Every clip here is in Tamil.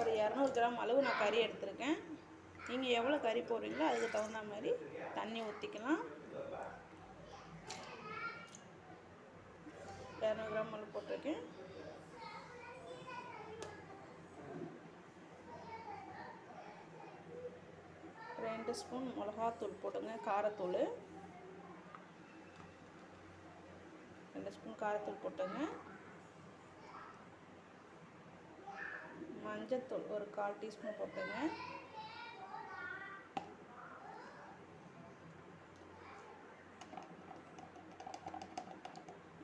ஒரு 200 கிராம் அளவு நான் கறி எடுத்திருக்கேன். நீங்கள் எவ்வளோ கறி போடுறீங்களோ அதுக்கு தகுந்த மாதிரி தண்ணி ஊற்றிக்கலாம். 200 கிராம் அளவு போட்டிருக்கேன். ரெண்டு ஸ்பூன் மிளகாத்தூள் போட்டுங்க, காரத்தூள் 2 ஸ்பூன் காரத்தூள் போட்டுங்க. மஞ்சத்தூள் ஒரு 1/4 டீஸ்பூன் போட்டுங்க.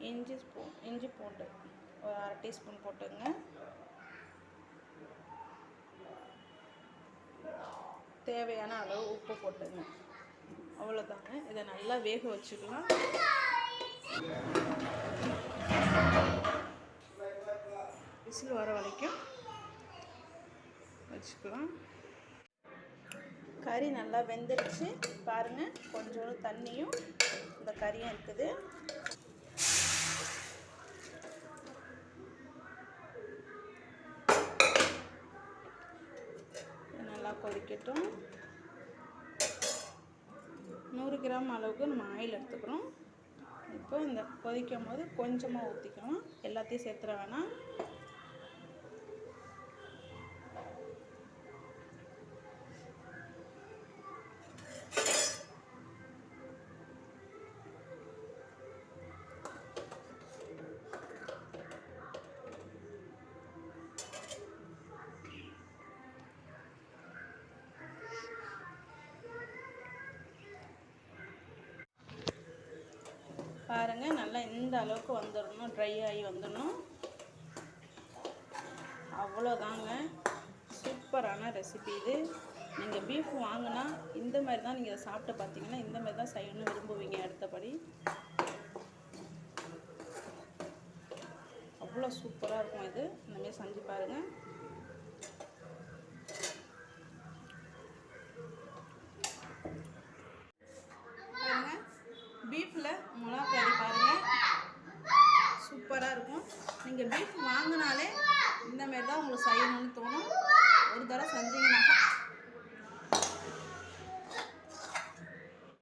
இஞ்சி பூண்டு ஒரு 1/2 டீஸ்பூன் போட்டுங்க. தேவையான அளவு உப்பு போட்டுங்க. அவ்வளோதாங்க. இதை நல்லா வேக வச்சுக்கலாம். விசில் வர வரைக்கும் வச்சுக்கலாம். கறி நல்லா வெந்துருச்சு பாருங்கள். கொஞ்சோண்டு தண்ணியும் இந்த கறியும் இருக்குது. நல்லா கொதிக்கட்டும். 100 கிராம் அளவுக்கு நம்ம ஆயில் எடுத்துக்கிறோம். இப்போ இந்த கொதிக்கும் போது கொஞ்சமாக ஊற்றிக்கலாம், எல்லாத்தையும் சேர்த்துற வேணாம். பாருங்கள், நல்லா இந்த அளவுக்கு வந்துடணும், ட்ரை ஆகி வந்துடணும். அவ்வளோதாங்க. சூப்பரான ரெசிபி இது. நீங்கள் பீஃப் வாங்கினா இந்த மாதிரி தான் நீங்கள் சாப்பிட்டு பார்த்தீங்கன்னா இந்த மாதிரி தான் செய்யணும்னு விரும்புவீங்க. அடுத்தபடி அவ்வளோ சூப்பராக இருக்கும் இது. இந்தமாரி செஞ்சு பாருங்கள். பீஃபில் மிளகா கறி பாருங்கள், சூப்பராக இருக்கும். நீங்கள் பீஃப் வாங்கினாலே இந்தமாரி தான் உங்களுக்கு செய்யணும்னு தோணும். ஒரு தடவை செஞ்சீங்கன்னா